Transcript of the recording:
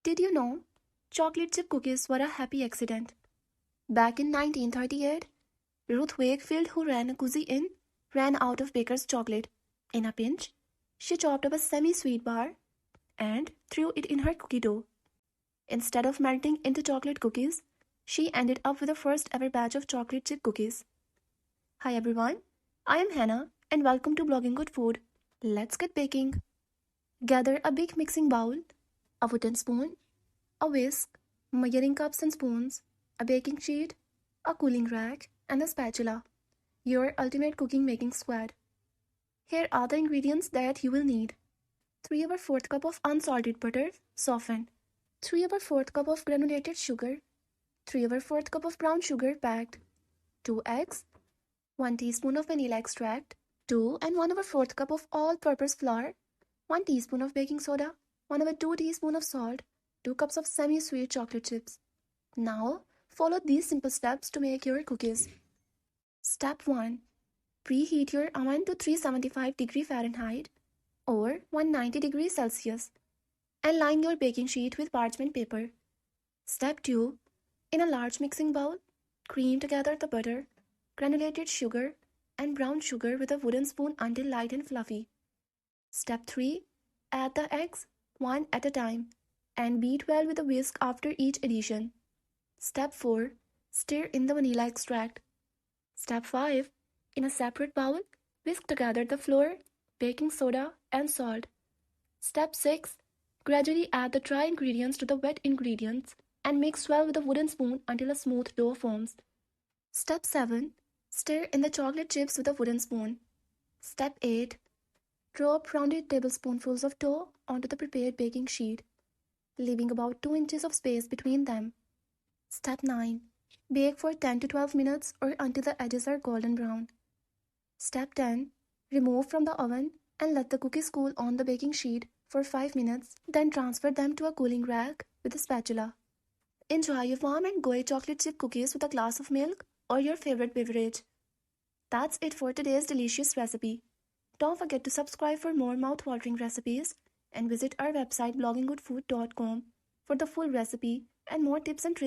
Did you know chocolate chip cookies were a happy accident? Back in 1938, Ruth Wakefield, who ran a cookie inn, ran out of baker's chocolate. In a pinch, she chopped up a semi-sweet bar and threw it in her cookie dough. Instead of melting into chocolate cookies, she ended up with the first ever batch of chocolate chip cookies. Hi everyone, I am Hannah and welcome to Blogging Good Food. Let's get baking. Gather a big mixing bowl, a wooden spoon, a whisk, measuring cups and spoons, a baking sheet, a cooling rack, and a spatula. Your ultimate cooking making squad. Here are the ingredients that you will need. 3/4 cup of unsalted butter, softened. 3/4 cup of granulated sugar. 3/4 cup of brown sugar packed. 2 eggs. 1 teaspoon of vanilla extract. 2 and 1/4 cup of all-purpose flour. 1 teaspoon of baking soda. 1/2 teaspoon of salt. 2 cups of semi-sweet chocolate chips. Now, follow these simple steps to make your cookies. Step 1. Preheat your oven to 375 Fahrenheit or 190 Celsius and line your baking sheet with parchment paper. Step 2. In a large mixing bowl, cream together the butter, granulated sugar, and brown sugar with a wooden spoon until light and fluffy. Step 3. Add the eggs, one at a time, and beat well with a whisk after each addition. Step 4. Stir in the vanilla extract. Step 5. In a separate bowl, whisk together the flour, baking soda, and salt. Step 6. Gradually add the dry ingredients to the wet ingredients and mix well with a wooden spoon until a smooth dough forms. Step 7. Stir in the chocolate chips with a wooden spoon. Step 8. Drop rounded tablespoonfuls of dough onto the prepared baking sheet, leaving about 2 inches of space between them. Step 9. Bake for 10 to 12 minutes or until the edges are golden brown. Step 10. Remove from the oven and let the cookies cool on the baking sheet for 5 minutes, then transfer them to a cooling rack with a spatula. Enjoy your warm and gooey chocolate chip cookies with a glass of milk or your favorite beverage. That's it for today's delicious recipe. Don't forget to subscribe for more mouth-watering recipes and visit our website blogginggoodfood.com for the full recipe and more tips and tricks.